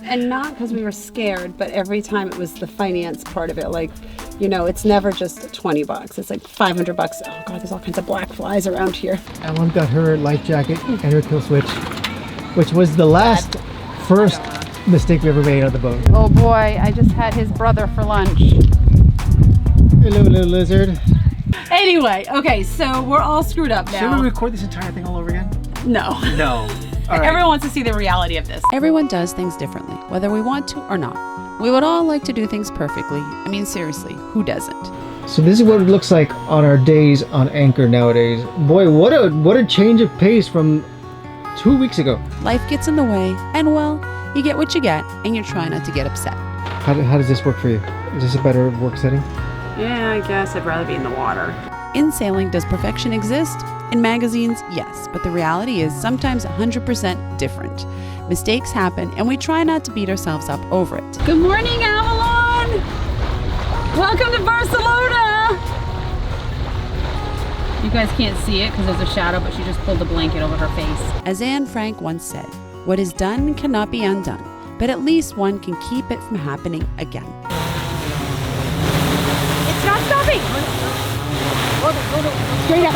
And not because we were scared, but every time it was the finance part of it. Like, you know, it's never just $20. It's like $500. Oh God, there's all kinds of black flies around here. Avalon got her life jacket and her kill switch, which was the first mistake we ever made on the boat. Oh boy, I just had his brother for lunch. Hello, little lizard. Anyway, okay, so we're all screwed up now. Should we record this entire thing all over again? No. No. All right. Everyone wants to see the reality of this. Everyone does things differently, whether we want to or not. We would all like to do things perfectly. I mean, seriously, who doesn't? So this is what it looks like on our days on anchor nowadays. Boy, what a change of pace from 2 weeks ago. Life gets in the way, and well, you get what you get, and you try not to get upset. How does this work for you? Is this a better work setting? Yeah, I guess I'd rather be in the water. In sailing, does perfection exist? In magazines, yes, but the reality is sometimes 100% different. Mistakes happen, and we try not to beat ourselves up over it. Good morning, Avalon! Welcome to Barcelona! You guys can't see it because there's a shadow, but she just pulled the blanket over her face. As Anne Frank once said, what is done cannot be undone, but at least one can keep it from happening again. It's not stopping!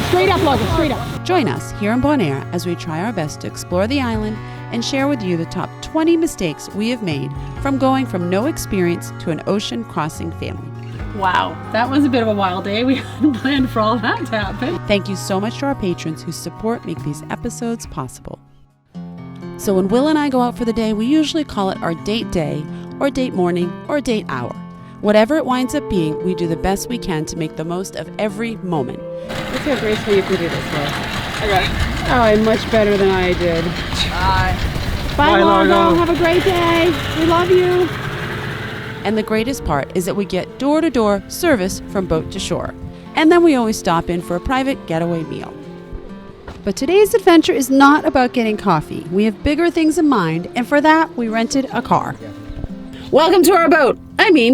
Straight up, Logan, straight up. Join us here in Bonaire as we try our best to explore the island and share with you the top 20 mistakes we have made from going from no experience to an ocean crossing family. Wow, that was a bit of a wild day. We hadn't planned for all that to happen. Thank you so much to our patrons whose support make these episodes possible. So when Will and I go out for the day, we usually call it our date day, or date morning, or date hour. Whatever it winds up being, we do the best we can to make the most of every moment. Let's see how graceful you can do this, Will. Okay. Oh, much better than I did. Bye, Largo. Have a great day. We love you. And the greatest part is that we get door-to-door service from boat to shore. And then we always stop in for a private getaway meal. But today's adventure is not about getting coffee. We have bigger things in mind, and for that, we rented a car. Welcome to our boat.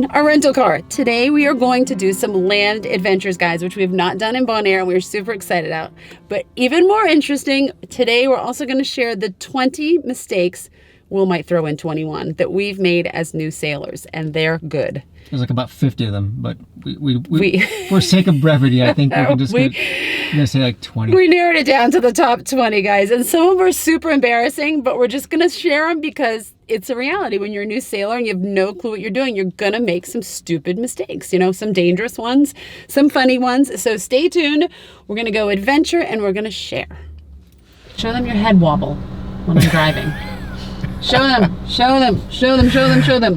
Our rental car. Today we are going to do some land adventures, guys, which we have not done in Bonaire, and we're super excited about. But even more interesting, today we're also going to share the 20 mistakes, Will might throw in 21, that we've made as new sailors, and they're good. There's like about 50 of them, but we for sake of brevity, I think we can just gonna say like 20. We narrowed it down to the top 20, guys, and some of them are super embarrassing, but we're just gonna share them because it's a reality. When you're a new sailor and you have no clue what you're doing, you're gonna make some stupid mistakes, some dangerous ones, some funny ones. So stay tuned. We're gonna go adventure and we're gonna share. Show them your head wobble when I'm driving. Show them.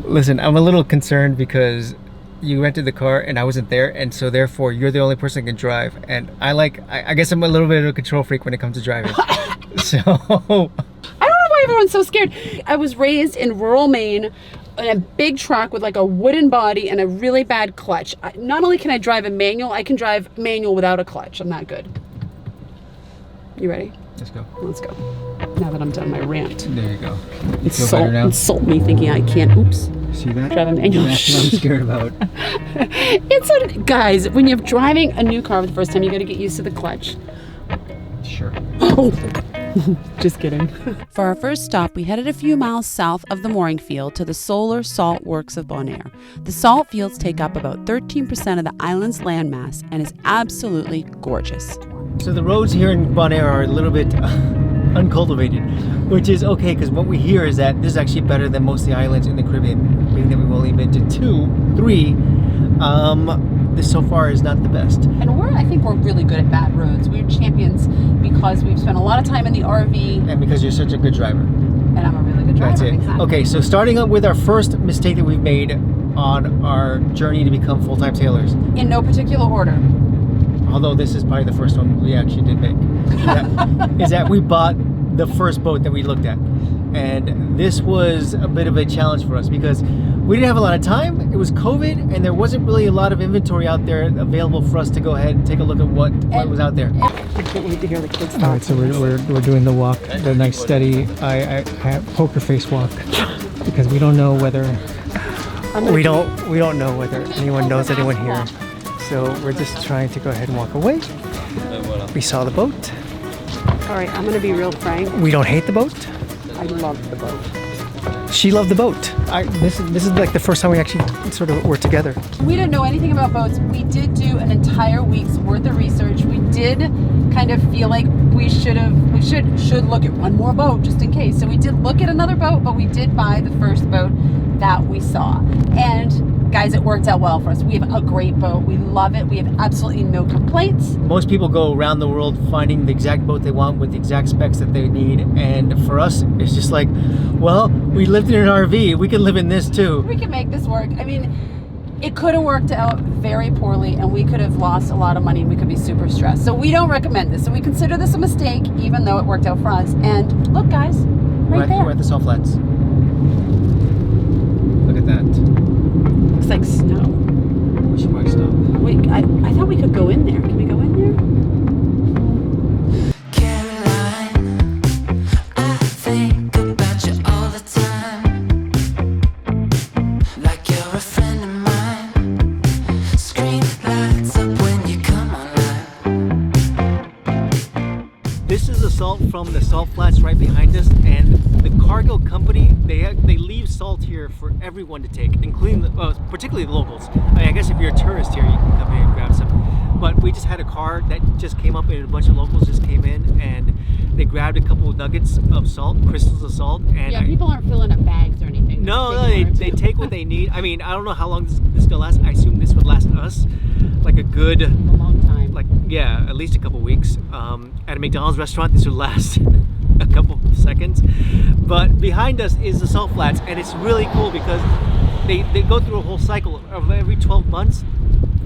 Listen, I'm a little concerned because you rented the car and I wasn't there, and so therefore you're the only person who can drive. And I guess I'm a little bit of a control freak when it comes to driving. So I don't know why everyone's so scared. I was raised in rural Maine in a big truck with like a wooden body and a really bad clutch. Not only can I drive a manual, I can drive manual without a clutch. I'm that good. You ready? Let's go. Let's go. Now that I'm done my rant. There you go. Insult me thinking I can't. Oops. See that? Drive a manual. That's what I'm scared about. Guys, when you're driving a new car for the first time, you got to get used to the clutch. Sure. Oh. Just kidding. For our first stop, we headed a few miles south of the mooring field to the Solar Salt Works of Bonaire. The salt fields take up about 13% of the island's landmass and is absolutely gorgeous. So the roads here in Bonaire are a little bit uncultivated, which is okay because what we hear is that this is actually better than most of the islands in the Caribbean, being that we've only been to 3. This so far is not the best. And I think we're really good at bad roads. We're champions because we've spent a lot of time in the RV. And because you're such a good driver. And I'm a really good driver. That's it. Exactly. Okay, so starting up with our first mistake that we've made on our journey to become full-time sailors. In no particular order. Although this is probably the first one we actually did make. Is that we bought the first boat that we looked at. And this was a bit of a challenge for us because we didn't have a lot of time. It was COVID and there wasn't really a lot of inventory out there available for us to go ahead and take a look at what was out there. I can't wait to hear the kids talk. All right, so we're doing the walk, the nice steady I poker face walk because we don't know whether we don't know whether anyone knows anyone here. So we're just trying to go ahead and walk away. We saw the boat. All right, I'm going to be real frank. We don't hate the boat. I love the boat. she loved the boat. This is like the first time we actually sort of were together. We didn't know anything about boats. We did do an entire week's worth of research. We did kind of feel like we should look at one more boat just in case. So we did look at another boat, but we did buy the first boat that we saw. And guys, it worked out well for us. We have a great boat. We love it. We have absolutely no complaints. Most people go around the world finding the exact boat they want with the exact specs that they need. And for us, it's just like, well, we lived in an RV. We can live in this too. We can make this work. I mean, it could have worked out very poorly and we could have lost a lot of money and we could be super stressed. So we don't recommend this. So we consider this a mistake, even though it worked out for us. And look, guys, right there. We're at the salt flats. Look at that. Looks like snow. We should probably stop. Wait, I thought we could go in there. Can we go in there? Caroline, I think about you all the time. Like you're a friend of mine. Screen lights up when you come online. This is the salt from the salt flats right behind us, and the cargo company, they leave salt here for everyone to take, including particularly the locals. I mean, I guess if you're a tourist here, you can come in and grab some. But we just had a car that just came up and a bunch of locals just came in and they grabbed a couple of nuggets of salt, crystals of salt. And Yeah, people aren't filling up bags or anything. No, they take what they need. I mean, I don't know how long this is gonna last. I assume this would last us like a good, A long time. like, yeah, at least a couple weeks. At a McDonald's restaurant, this would last a couple of seconds. But behind us is the salt flats, and it's really cool because they go through a whole cycle of every 12 months,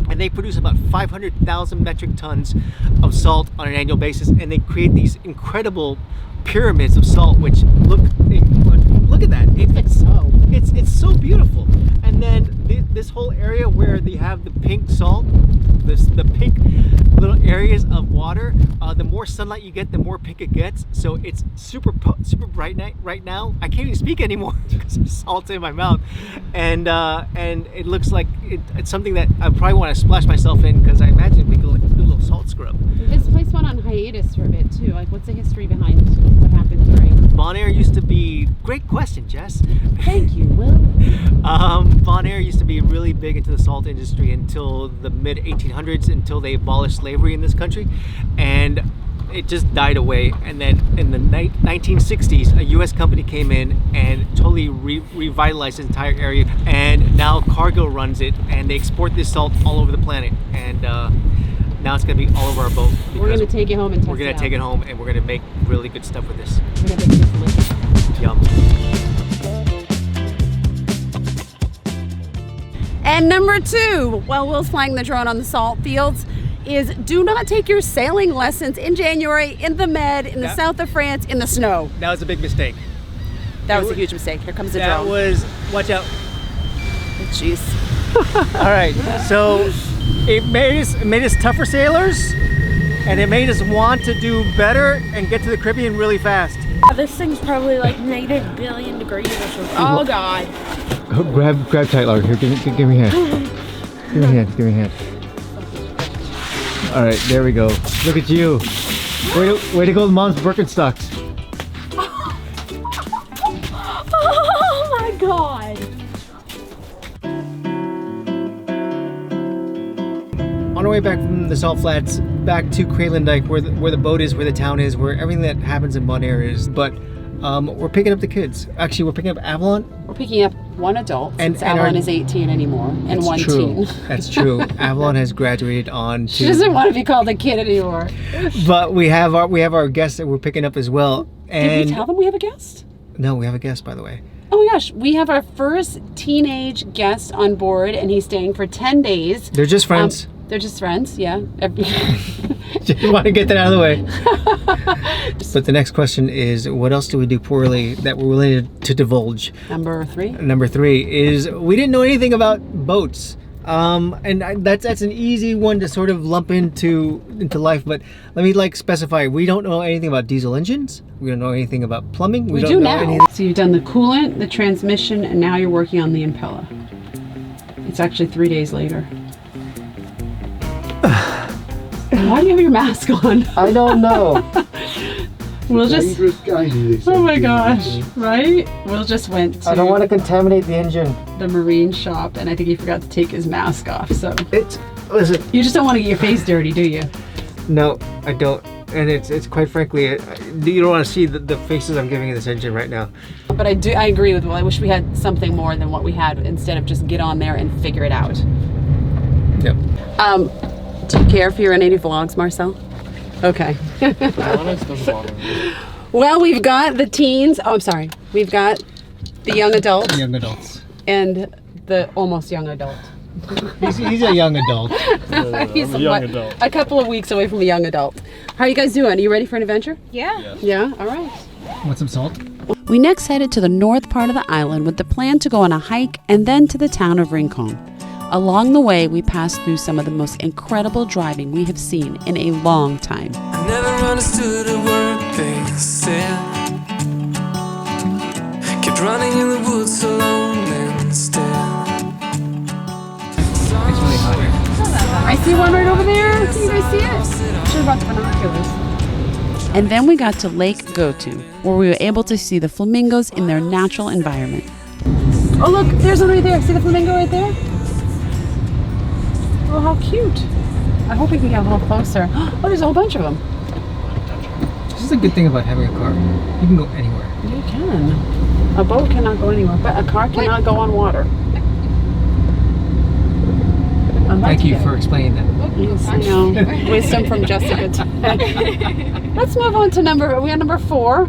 and they produce about 500,000 metric tons of salt on an annual basis, and they create these incredible pyramids of salt, which look at that. It's so beautiful. And then this whole area where they have the pink salt, the pink little areas of water, the more sunlight you get, the more pink it gets. So it's super bright right now. I can't even speak anymore because there's salt in my mouth, and it looks like it's something that I probably want to splash myself in, because I imagine it'd be like a good little salt scrub. This place went on hiatus for a bit too. Like, what's the history behind what happened during? Bonaire used to be, great question, Jess. Thank you, Will. Bonaire used to be really big into the salt industry until the mid 1800s, until they abolished slavery in this country, and it just died away. And then in the 1960s, a U.S. company came in and totally revitalized the entire area, and now Cargo runs it, and they export this salt all over the planet. And now it's going to be all over our boat. We're going to take it home and test We're going to take it home, and we're going to make really good stuff with this. We're going to make this delicious. Yum. And number 2, while Will's flying the drone on the salt fields, is do not take your sailing lessons in January in the Med, in the south of France, in the snow. That was a big mistake. That was a huge mistake. Here comes the drone. That was, watch out. Jeez. All right, so it made us tougher sailors, and it made us want to do better and get to the Caribbean really fast. This thing's probably like -1 billion degrees or something. Oh God. Grab tight, Laura. Here, give me a hand. Give me a hand. All right, there we go. Look at you. Way to go, Mom's Birkenstocks. Oh my God. On our way back from the salt flats, back to Craylandike, where the boat is, where the town is, where everything that happens in Bonaire is. But we're picking up the kids. Actually, we're picking up Avalon. We're picking up one adult, And since Avalon our- is 18 anymore, and That's one true. teen. That's true. Avalon has graduated on She to. doesn't want to be called a kid anymore. But we have our guests that we're picking up as well. And Did we tell them we have a guest? no, we have a guest, by the way. Oh my gosh, we have our first teenage guest on board, and he's staying for 10 days. They're just friends. They're just friends, yeah. Just want to get that out of the way. But the next question is, what else do we do poorly that we're willing to divulge? Number 3. Number 3 is we didn't know anything about boats. That's an easy one to sort of lump into life, but let me specify, we don't know anything about diesel engines. We don't know anything about plumbing. We don't do know now. anything. So you've done the coolant, the transmission, and now you're working on the impeller. It's actually 3 days later. Why do you have your mask on? I don't know. We'll just. Dangerous guy, they said. Oh my gosh! Right? Will just went to I don't want to contaminate the engine. the marine shop, and I think he forgot to take his mask off. So Listen, you just don't want to get your face dirty, do you? no, I don't. And it's quite frankly, you don't want to see the faces I'm giving in this engine right now. But I agree with Will. I wish we had something more than what we had instead of just get on there and figure it out. Yep. Do you care if you're in any vlogs, Marcel? Okay. Well, we've got the teens. Oh, I'm sorry. We've got the young adults Young adults. and the almost young adult. He's a young adult. He's I'm a young adult. a couple of weeks away from a young adult. How are you guys doing? Are you ready for an adventure? Yeah. Yeah? All right. Want some salt? We next headed to the north part of the island with the plan to go on a hike and then to the town of Rincon. Along the way, we passed through some of the most incredible driving we have seen in a long time. I never understood a word they said. Kept running in the woods alone instead. It's really hot here. I see one right over there. Can you guys see it? Should have brought the binoculars. And then we got to Lake Gotu, where we were able to see the flamingos in their natural environment. Oh look, there's one right there. See the flamingo right there? Oh, how cute. I hope we can get a little closer. Oh, there's a whole bunch of them. This is a good thing about having a car. You can go anywhere. You can. A boat cannot go anywhere, but a car cannot go on water. Thank you for explaining that. Yes, I know. Wisdom from Jessica today. Let's move on to are we on number 4? Are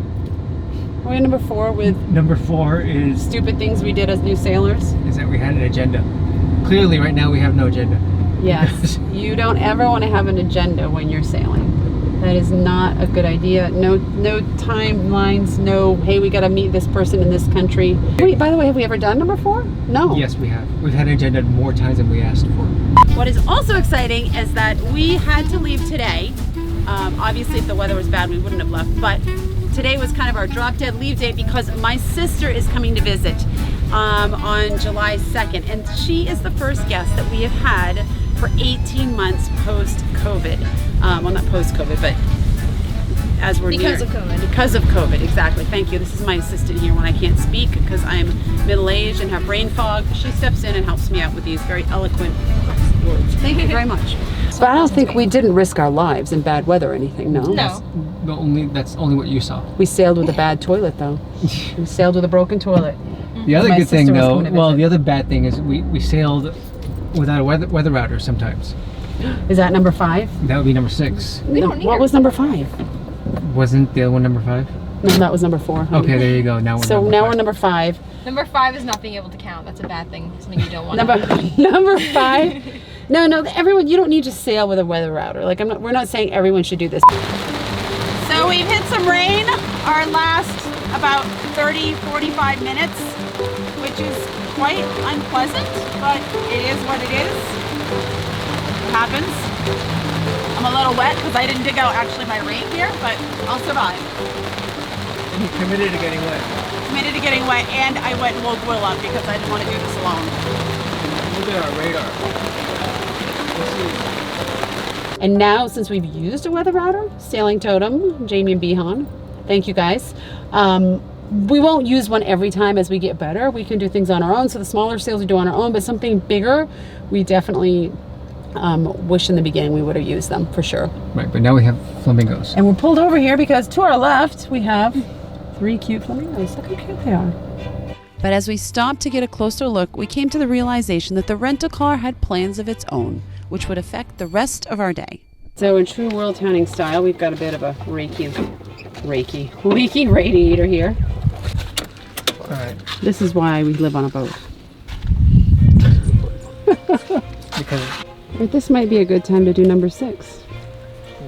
we on number 4 with Number 4 is stupid things we did as new sailors? that we had an agenda. Clearly, right now we have no agenda. Yes. You don't ever want to have an agenda when you're sailing. That is not a good idea. No timelines, no, hey, we got to meet this person in this country. Wait, by the way, have we ever done number 4? No. Yes, we have. We've had an agenda more times than we asked for. What is also exciting is that we had to leave today. Obviously, if the weather was bad, we wouldn't have left. But today was kind of our drop dead leave date because my sister is coming to visit on July 2nd. And she is the first guest that we have had for 18 months post-COVID. Well, not post-COVID, but as we're Because of COVID. Because of COVID, exactly. Thank you. This is my assistant here when I can't speak because I'm middle-aged and have brain fog. She steps in and helps me out with these very eloquent words. Thank you very much. But I don't think we didn't risk our lives in bad weather or anything, no? No. That's only what you saw. We sailed with a bad toilet, though. We sailed with a broken toilet. The other My good thing, sister was though, coming to well, visit. the other bad thing is we sailed without a weather router sometimes. Is that number 5? That would be number 6. What was number 5? Wasn't the other one number 5? No, that was number 4. honey. Okay, there you go. Now we're So number now 5. we're number 5. Number 5 is not being able to count. That's a bad thing. Something you don't want. Number 5. No, everyone. You don't need to sail with a weather router. Like we're not saying everyone should do this. So we've hit some rain. Our last about 30-45 minutes, which is quite unpleasant, but it is what it is. It happens. I'm a little wet because I didn't dig out actually my rain gear, but I'll survive. You committed to getting wet. Committed to getting wet, and I went and woke Will up because I didn't want to do this alone. Look at our radar. And now, since we've used a weather router, Sailing Totem, Jamie and Bihan, thank you guys. We won't use one every time as we get better. We can do things on our own. So the smaller sails we do on our own, but something bigger, we definitely wish in the beginning we would have used them for sure. Right, but now we have flamingos. And we're pulled over here because to our left, we have 3 cute flamingos. Look how cute they are. But as we stopped to get a closer look, we came to the realization that the rental car had plans of its own, which would affect the rest of our day. So in true worldtowning style, we've got a bit of a leaky radiator here. All right. This is why we live on a boat. Because But this might be a good time to do number 6.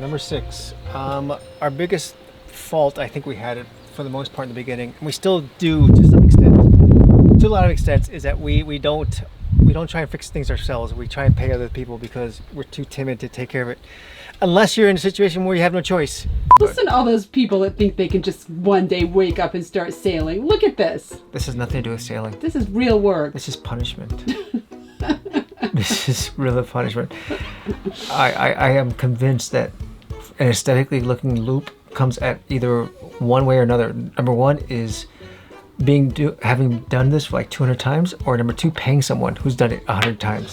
number 6, our biggest fault, I think we had it for the most part in the beginning, and we still do to some extent, to a lot of extents, is that we don't try and fix things ourselves. We try and pay other people because we're too timid to take care of it. Unless you're in a situation where you have no choice. Listen to all those people that think they can just one day wake up and start sailing. Look at this. This has nothing to do with sailing. This is real work. This is punishment. This is real punishment. I am convinced that an aesthetically looking loop comes at either one way or another. Number one is having done this for like 200 times, or number two, paying someone who's done it 100 times.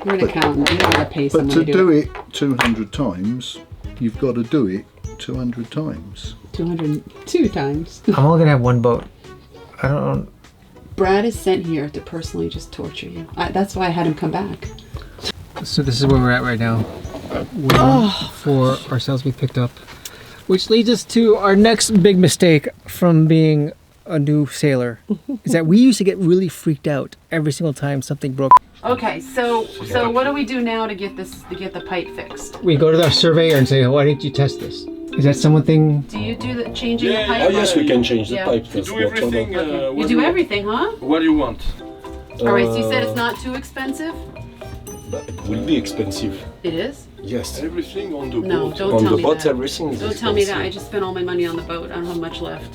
You're an accountant. You don't want to pay But someone to do it 200 times, you've got to do it 200 times. 202 times. I'm only gonna have one boat. I don't know. Brad is sent here to personally just torture you. That's why I had him come back. So this is where we're at right now. Waiting for ourselves to be picked up. Which leads us to our next big mistake from being a new sailor. Is that we used to get really freaked out every single time something broke. Okay, so what do we do now to get the pipe fixed? We go to our surveyor and say, why didn't you test this? Is that something? Do you do the changing the pipe? Oh yes, we can change the pipe. You do everything. You do everything, huh? What do you want? All right, so you said it's not too expensive? But it will be expensive. It is? Yes. Everything on the No, boat. don't On tell the me boat, that. everything is Don't tell me that. I just spent all my money on the boat. I don't have much left.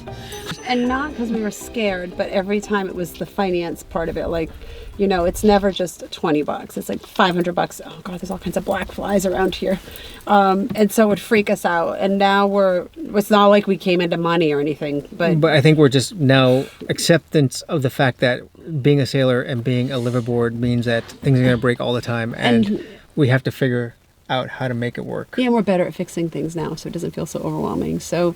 And not because we were scared, but every time it was the finance part of it. Like, you know, it's never just $20. It's like $500. Oh God, there's all kinds of black flies around here. And so it would freak us out. And now it's not like we came into money or anything, but I think we're just now acceptance of the fact that being a sailor and being a liveaboard means that things are going to break all the time, and we have to figure out how to make it work. yeah, we're better at fixing things now, so it doesn't feel so overwhelming. So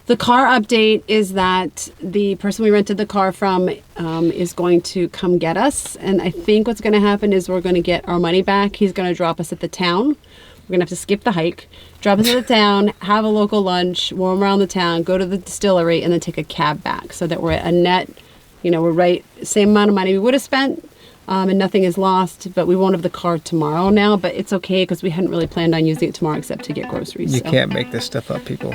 the car update is that the person we rented the car from is going to come get us. And I think what's going to happen is we're going to get our money back. He's going to drop us at the town. We're going to have to skip the hike, drop us at the town, have a local lunch, roam around the town, go to the distillery, and then take a cab back so that we're at a net, we're right, same amount of money we would have spent. And nothing is lost, but we won't have the car tomorrow now, but it's okay because we hadn't really planned on using it tomorrow except to get groceries. You so. can't make this stuff up, people.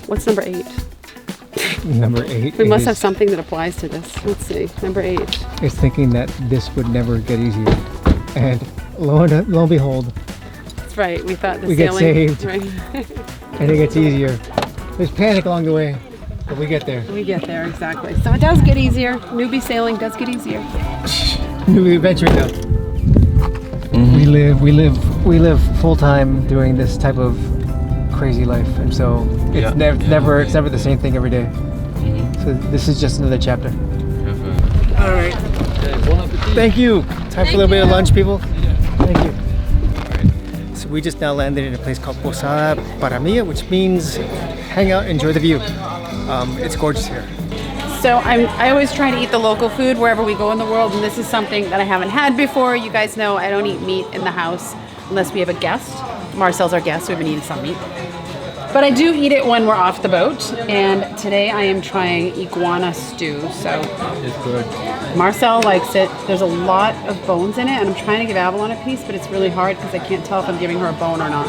What's number 8? Number 8 We must is, have something that applies to this. Let's see. Number 8. is thinking that this would never get easier. And lo and behold, That's right. We thought the We get sailing. saved. Right. and it gets easier. There's panic along the way, but we get there. We get there, exactly. So it does get easier. Newbie sailing does get easier. New adventure now. We live full time doing this type of crazy life, and so it's never the same thing every day. So this is just another chapter. All right. Thank you. Time for a little bit of lunch, people. Thank you. So we just now landed in a place called Posada Paramia, which means hang out, enjoy the view. It's gorgeous here. So I always try to eat the local food wherever we go in the world, and this is something that I haven't had before. You guys know I don't eat meat in the house unless we have a guest. Marcel's our guest, so we've been eating some meat. But I do eat it when we're off the boat, and today I am trying iguana stew. So It's good. Marcel likes it. There's a lot of bones in it, and I'm trying to give Avalon a piece, but it's really hard because I can't tell if I'm giving her a bone or not.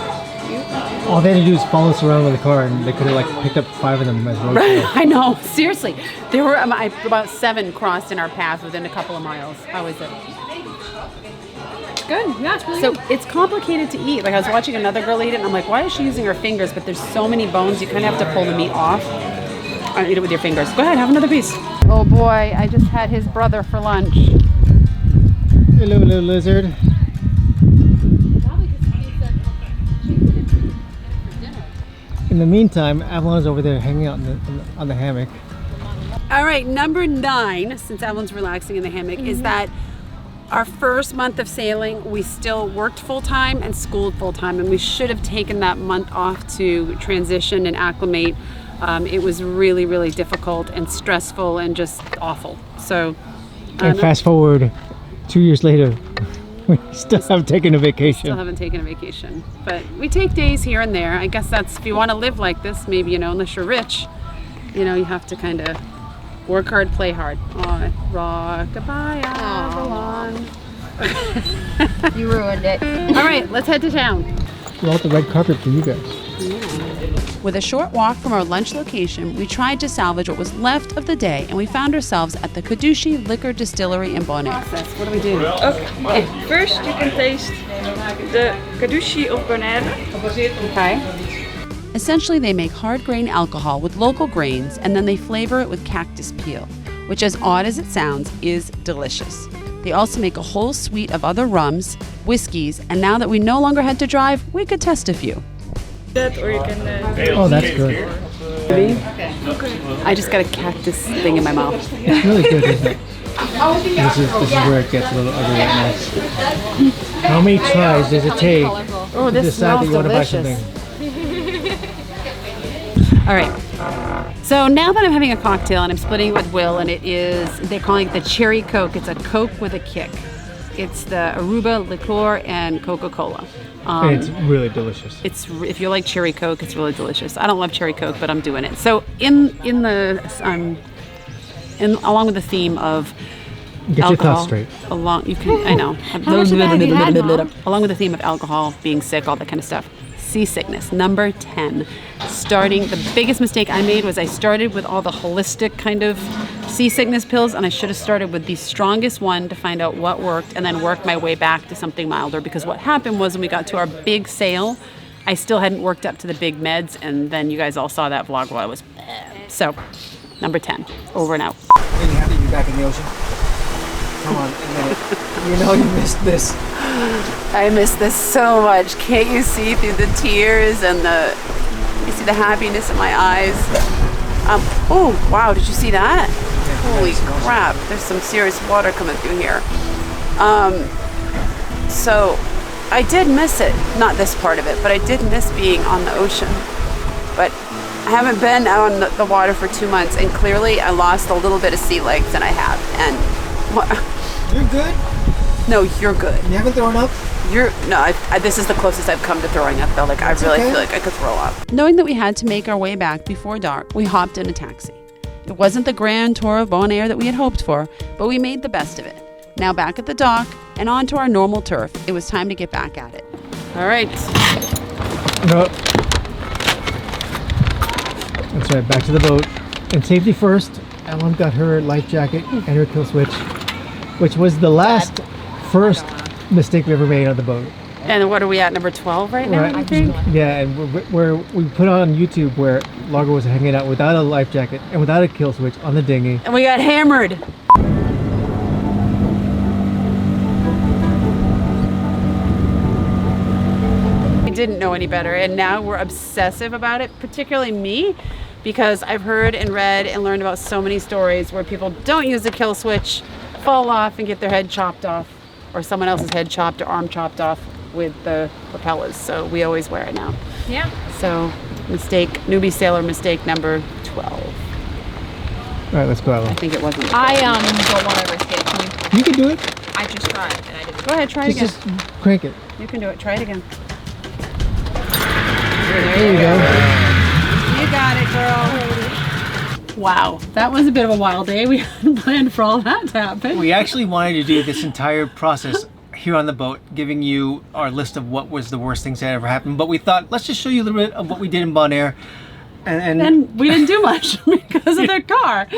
All they had to do is follow us around with a car, and they could have picked up 5 of them as well. I know, seriously. There were about 7 crossed in our path within a couple of miles. How is it? Good. Yeah, it's really good. So it's complicated to eat. Like I was watching another girl eat it, and I'm like, why is she using her fingers? But there's so many bones, you kind of have to pull the meat off. I eat it with your fingers. Go ahead, have another piece. Oh boy, I just had his brother for lunch. Hello, little lizard. In the meantime, Avalon's over there hanging out on the hammock. All right, number 9, since Avalon's relaxing in the hammock, is that our first month of sailing, we still worked full-time and schooled full-time, and we should have taken that month off to transition and acclimate. It was really, really difficult and stressful and just awful. So, And fast forward 2 years later, we still haven't taken a vacation. still haven't taken a vacation. But we take days here and there. I guess that's, if you want to live like this, maybe, unless you're rich, you have to kind of work hard, play hard. Oh, rock-a-bye, Avalon. You ruined it. All right, let's head to town. We're out the red carpet for you guys. With a short walk from our lunch location, we tried to salvage what was left of the day, and we found ourselves at the Kadushi Liquor Distillery in Bonaire. What do we do? Okay, first you can taste the Kadushi of Bonaire. Okay. Essentially, they make hard grain alcohol with local grains, and then they flavor it with cactus peel, which, as odd as it sounds, is delicious. They also make a whole suite of other rums, whiskeys, and now that we no longer had to drive, we could test a few. That or you can. Oh, that's good. I just got a cactus thing in my mouth. It's really good, isn't it? This is where it gets a little ugly right now. How many tries does it take Oh, to this decide that smells you want to buy delicious. something? All right. So now that I'm having a cocktail and I'm splitting it with Will, and they're calling it the cherry Coke. It's a Coke with a kick. It's the Aruba liqueur and Coca-Cola. And it's really delicious. If you like cherry Coke, it's really delicious. I don't love cherry Coke, but I'm doing it. So along with the theme of Get your alcohol, thoughts straight. along with the theme of alcohol, being sick, all that kind of stuff. Seasickness, number 10. The biggest mistake I made was I started with all the holistic kind of seasickness pills, and I should have started with the strongest one to find out what worked, and then work my way back to something milder. Because what happened was when we got to our big sail, I still hadn't worked up to the big meds, and then you guys all saw that vlog while I was. So, number 10, over and out. Are you happy to be back in the ocean? Come on, admit it. You know you missed this. I miss this so much. Can't you see through the tears and you see the happiness in my eyes? Oh, wow, did you see that? Holy crap, there's some serious water coming through here. So I did miss it. Not this part of it, but I did miss being on the ocean. But I haven't been out on the water for 2 months, and clearly I lost a little bit of sea legs than I have. And You're good? no, you're good. You haven't thrown up? This is the closest I've come to throwing up though. Like I really feel like I could throw up. Knowing that we had to make our way back before dark, we hopped in a taxi. It wasn't the grand tour of Bonaire that we had hoped for, but we made the best of it. Now back at the dock and on to our normal turf. It was time to get back at it. All right. No. That's right, back to the boat. And safety first. Ellen got her life jacket and her kill switch, which was the first mistake we ever made on the boat. And what are we at, number 12 right now, I think? Yeah, and we put on YouTube where Largo was hanging out without a life jacket and without a kill switch on the dinghy. And we got hammered. We didn't know any better, and now we're obsessive about it, particularly me, because I've heard and read and learned about so many stories where people don't use the kill switch, fall off and get their head chopped off, or someone else's head chopped or arm chopped off with the propellers. So we always wear it now. Yeah. So newbie sailor mistake number 12. All right, let's go, I Ellen. think it wasn't. I don't want to risk it. Can you? You can do it. I just tried and I didn't. Go ahead, try it again. Just crank it. You can do it. Try it again. There you go. You got it, girl. Wow, that was a bit of a wild day. We hadn't planned for all that to happen. We actually wanted to do this entire process here on the boat, giving you our list of what was the worst things that ever happened. But we thought, let's just show you a little bit of what we did in Bonaire. And we didn't do much because of their car.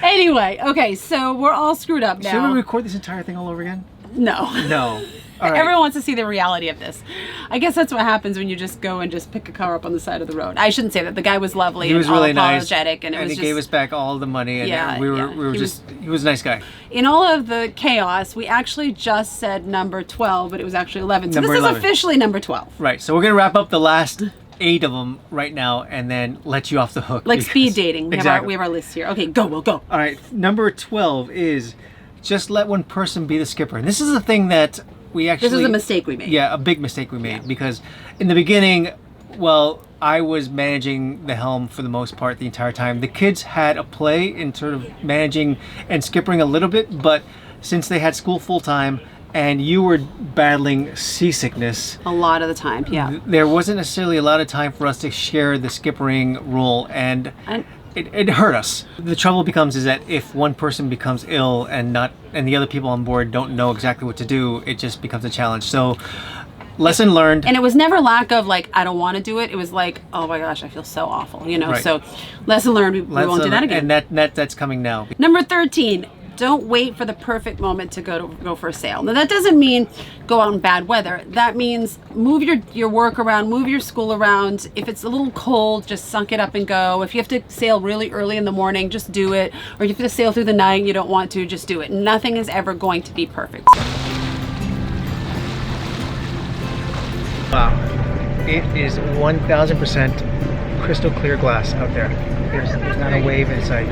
Anyway, okay, so we're all screwed up now. Should we record this entire thing all over again? No. No. All right. Everyone wants to see the reality of this. I guess that's what happens when you just go and just pick a car up on the side of the road. I shouldn't say that. The guy was lovely. He was and all really nice, apologetic, and it was he just, gave us back all the money, and Yeah, we were yeah. he was a nice guy. In all of the chaos, we actually just said number 12, but it was actually 11. So Number this 11. is officially number 12. Right. So we're gonna wrap up the last 8 of them right now, and then let you off the hook. Like because- speed dating. We Exactly. have our list here. Okay, go, we'll go. All right. Number 12 is just let one person be the skipper, and this is the thing that we actually. This is a mistake we made. Yeah, a big mistake we made because in the beginning, well, I was managing the helm for the most part the entire time. The kids had a play in sort of managing and skippering a little bit, but since they had school full time and you were battling seasickness, A lot of the time, yeah. there wasn't necessarily a lot of time for us to share the skippering role, and it hurt us. The trouble becomes is that if one person becomes ill and the other people on board don't know exactly what to do, it just becomes a challenge. So lesson learned. And it was never lack of like, I don't want to do it. It was like, oh my gosh, I feel so awful, you know? Right. So lesson learned, we won't do that again. And that's coming now. Number 13, Don't wait for the perfect moment to go for a sail. Now that doesn't mean go out in bad weather. That means move your work around, move your school around. If it's a little cold, just sunk it up and go. If you have to sail really early in the morning, just do it. Or if you have to sail through the night and you don't want to, just do it. Nothing is ever going to be perfect. Wow, it is 1000% crystal clear glass out there. There's not a wave in sight.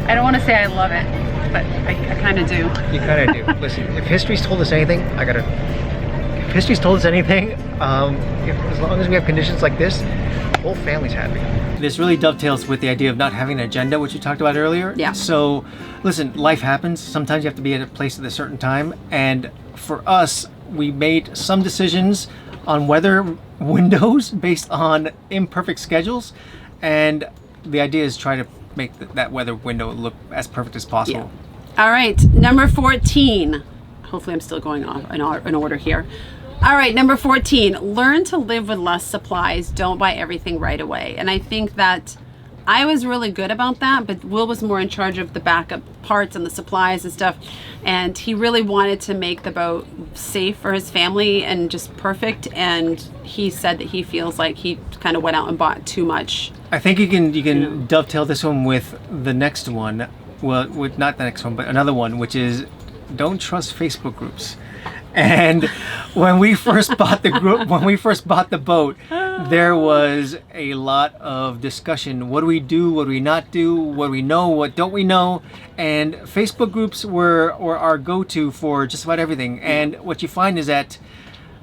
I don't want to say I love it, but I kind of do. You kind of do. Listen, if history's told us anything, if history's told us anything, as long as we have conditions like this, the whole family's happy. This really dovetails with the idea of not having an agenda, which you talked about earlier. Yeah. So, listen, life happens. Sometimes you have to be at a place at a certain time. And for us, we made some decisions on weather windows based on imperfect schedules. And the idea is try to make that weather window look as perfect as possible. Yeah. All right, number 14. Hopefully I'm still going off in order here. All right, number 14, learn to live with less supplies. Don't buy everything right away. And I think that I was really good about that, but Will was more in charge of the backup parts and the supplies and stuff. And he really wanted to make the boat safe for his family and just perfect. And he said that he feels like he kind of went out and bought too much. I think you can dovetail this one with the next one. Well, with not the next one, but another one, which is don't trust Facebook groups. And when we first bought the boat, there was a lot of discussion. What do we do? What do we not do? What do we know? What don't we know? And Facebook groups were our go-to for just about everything. And what you find is that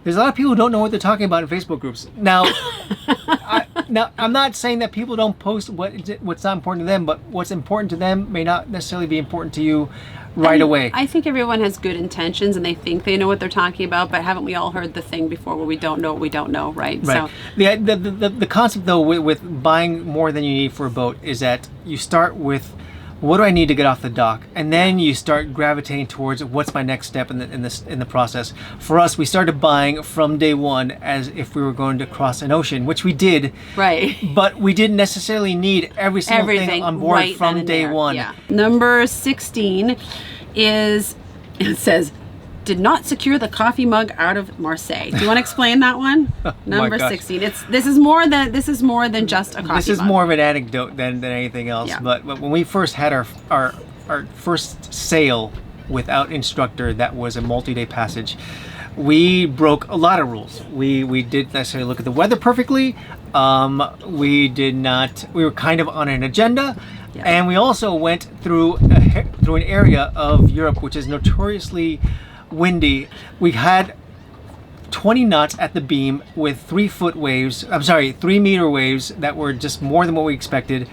there's a lot of people who don't know what they're talking about in Facebook groups. Now, I'm not saying that people don't post what's not important to them, but what's important to them may not necessarily be important to you right away. I think everyone has good intentions and they think they know what they're talking about, but haven't we all heard the thing before where we don't know what we don't know, right? Right. So the concept though with buying more than you need for a boat is that you start with what do I need to get off the dock, and then you start gravitating towards what's my next step in the process. For us, we started buying from day one as if we were going to cross an ocean, which we did. Right. But we didn't necessarily need everything thing on board right from day one. Yeah. Number 16 is, it says, did not secure the coffee mug out of Marseille. Do you want to explain that one? Number 16. This is more than just a coffee mug. This is more of an anecdote than anything else. Yeah. But when we first had our first sail without instructor, that was a multi-day passage. We broke a lot of rules. We didn't necessarily look at the weather perfectly. We did not. We were kind of on an agenda. Yeah. And we also went through an area of Europe which is notoriously windy. We had 20 knots at the beam with 3 meter waves that were just more than what we expected.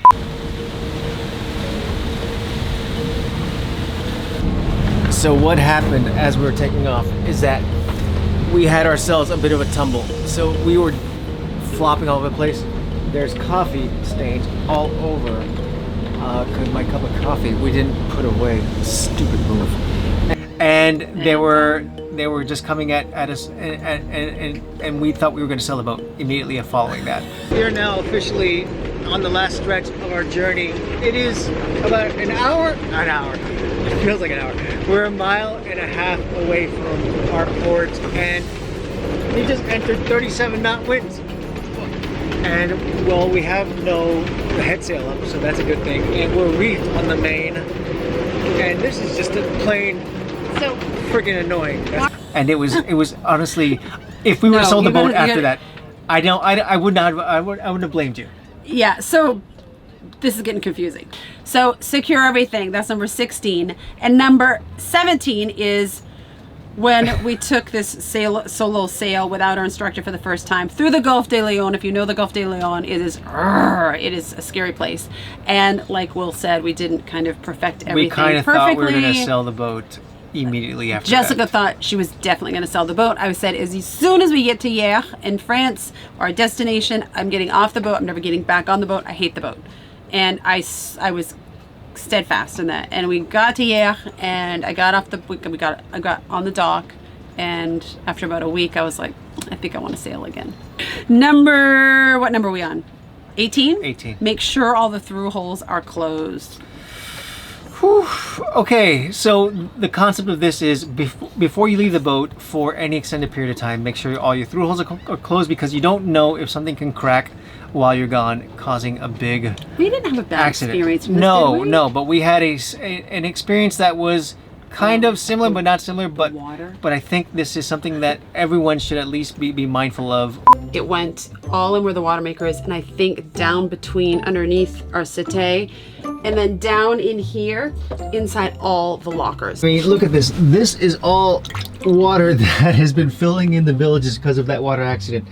So what happened as we were taking off is that we had ourselves a bit of a tumble. So we were flopping all over the place. There's coffee stains all over because my cup of coffee we didn't put away. Stupid move. And they were just coming at us, and we thought we were going to sail the boat immediately following that. We are now officially on the last stretch of our journey. It is about an hour. It feels like an hour. We're 1.5 miles away from our port, and we just entered 37 knot winds. And well, we have no head sail up, so that's a good thing. And we're reefed on the main, and this is just a plain. So freaking annoying. And it was honestly, if we would have sold the boat after that, I wouldn't have blamed you. Yeah, so this is getting confusing. So secure everything, that's number 16. And number 17 is when we took this solo sail without our instructor for the first time through the Gulf de Leon. If you know the Gulf de Leon, it is a scary place. And like Will said, we didn't kind of perfect everything We kind of perfectly. thought we were going to sell the boat immediately after Jessica that. thought she was definitely going to sell the boat. I said, as soon as we get to Hyères in France, our destination, I'm getting off the boat. I'm never getting back on the boat. I hate the boat. And I was steadfast in that. And we got to Hyères, and I got off I got on the dock, and after about a week, I was like, I think I want to sail again. What number are we on? 18? 18. Make sure all the through holes are closed. Whew. Okay, so the concept of this is before you leave the boat for any extended period of time, make sure all your through holes are closed, because you don't know if something can crack while you're gone, causing a big We didn't have a bad accident. experience with this, No, did we? no, but we had an experience that was kind of similar, but not similar. But Water. but I think this is something that everyone should at least be mindful of. It went all in where the water maker is, and I think down between underneath our settee, and then down in here, inside all the lockers. I mean, look at this. This is all water that has been filling in the villages because of that water accident.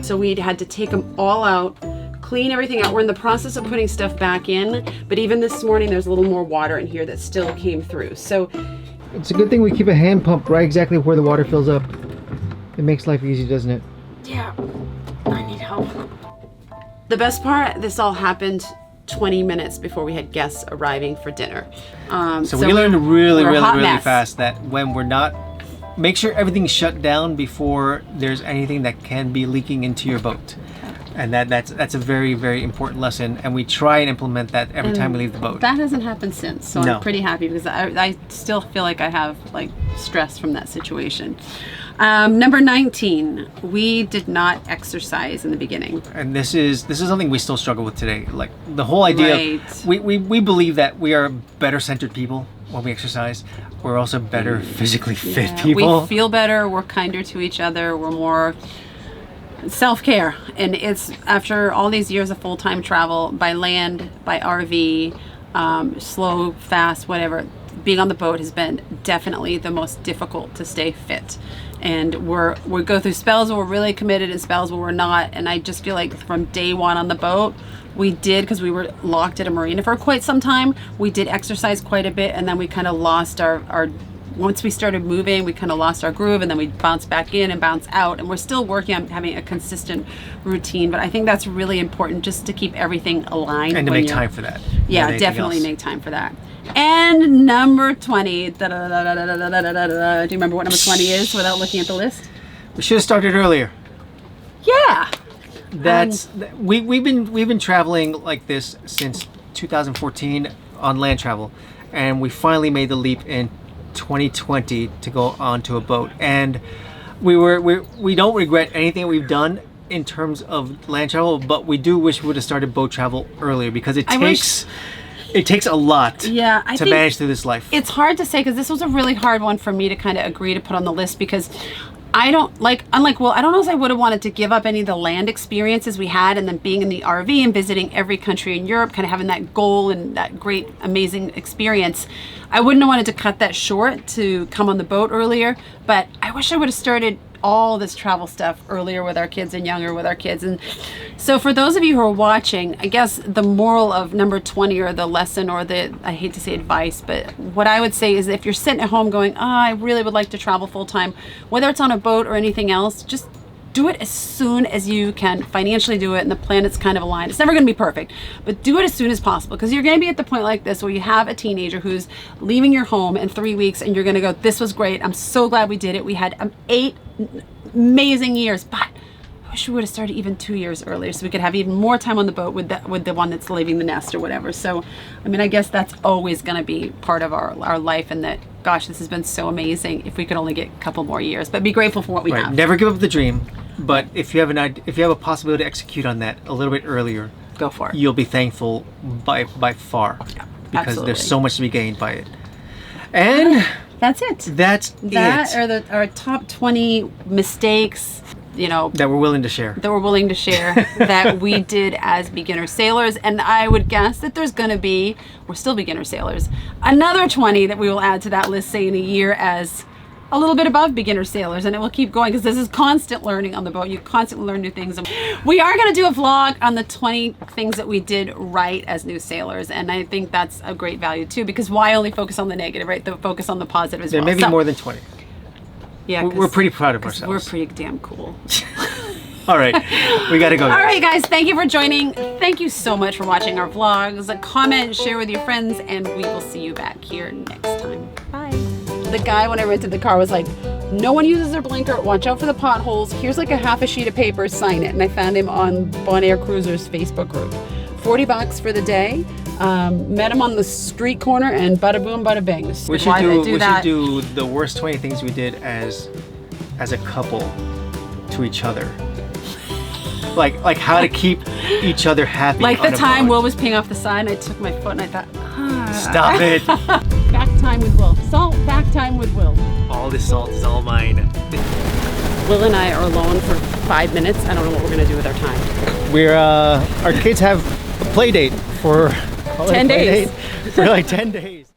So we had to take them all out, clean everything out. We're in the process of putting stuff back in, but even this morning there's a little more water in here that still came through. So It's a good thing we keep a hand pump right exactly where the water fills up. It makes life easy, doesn't it? yeah, I need help. The best part, this all happened 20 minutes before we had guests arriving for dinner. So we learned really, we're a really, hot really mess. fast that when we're not, make sure everything's shut down before there's anything that can be leaking into your boat. And that's a very, very important lesson. And we try and implement that every time we leave the boat. That hasn't happened since, so No. I'm pretty happy because I still feel like I have like stress from that situation. Number 19, we did not exercise in the beginning. And this is something we still struggle with today. Like the whole idea, Right. we believe that we are better centered people when we exercise. We're also better physically fit Yeah, people. we feel better, we're kinder to each other, we're more self-care. And it's after all these years of full-time travel by land, by RV, slow, fast, whatever, being on the boat has been definitely the most difficult to stay fit. And we go through spells where we're really committed and spells where we're not. And I just feel like from day one on the boat, we did, because we were locked at a marina for quite some time, we did exercise quite a bit, and then we kind of lost our once we started moving, we kind of lost our groove, and then we bounced back in and bounce out. And we're still working on having a consistent routine, but I think that's really important just to keep everything aligned. and to when make you're- time for that. Yeah, more than anything definitely else. make time for that. And number 20. Do you remember what number 20 is without looking at the list? We should have started earlier. Yeah. That's we've been traveling like this since 2014 on land travel, and we finally made the leap in 2020 to go onto a boat. And we don't regret anything we've done in terms of land travel, but we do wish we would have started boat travel earlier, because it takes a lot Yeah, I to think manage through this life. it's hard to say, because this was a really hard one for me to kind of agree to put on the list, because I don't like, unlike Will, I don't know if I would have wanted to give up any of the land experiences we had, and then being in the RV and visiting every country in Europe, kind of having that goal and that great, amazing experience. I wouldn't have wanted to cut that short to come on the boat earlier, but I wish I would have started all this travel stuff earlier with our kids and younger with our kids. And so for those of you who are watching, I guess the moral of number 20, or the lesson, or the, I hate to say advice, but what I would say is, if you're sitting at home going, I really would like to travel full time, whether it's on a boat or anything else, just do it as soon as you can financially do it and the planet's kind of aligned. It's never going to be perfect, but do it as soon as possible, because you're going to be at the point like this where you have a teenager who's leaving your home in 3 weeks, and you're going to go, this was great, I'm so glad we did it, we had 8 amazing years, but I wish we would have started even 2 years earlier so we could have even more time on the boat with the one that's leaving the nest or whatever. So I mean, I guess that's always going to be part of our life, and that, gosh, this has been so amazing. If we could only get a couple more years, but be grateful for what we have. Never give up the dream, but if you have a possibility to execute on that a little bit earlier, Go for it. you'll be thankful by far, because absolutely. there's so much to be gained by it. And That's it. that's That it are our top 20 mistakes, you know, that we're willing to share. that we're willing to share that we did as beginner sailors. And I would guess that there's going to be, we're still beginner sailors, another 20 that we will add to that list, say in a year, as a little bit above beginner sailors, and it will keep going, because this is constant learning on the boat. You constantly learn new things. We are going to do a vlog on the 20 things that we did right as new sailors, and I think that's a great value too, because why only focus on the negative, right? The focus on the positive as There well. may be So, more than 20. yeah, We're pretty proud of 'cause ourselves. we're pretty damn cool. All right, we got to go. All right, guys, thank you for joining. Thank you so much for watching our vlogs. Comment, share with your friends, and we will see you back here next time. Bye. The guy, when I rented the car, was like, no one uses their blinker, watch out for the potholes, here's like a half a sheet of paper, sign it. And I found him on Bonaire Cruisers Facebook group. $40 for the day, Met him on the street corner and bada boom, bada bang. We should Why did I do that? the worst 20 things we did as a couple to each other. Like how to keep each other happy. Like the on a time boat. Will was peeing off the side and I took my foot and I thought, Stop it. back time with Will. Salt, back time with Will. All this salt is all mine. Will and I are alone for 5 minutes. I don't know what we're gonna do with our time. We're our kids have a play date for 10 days. For like 10 days.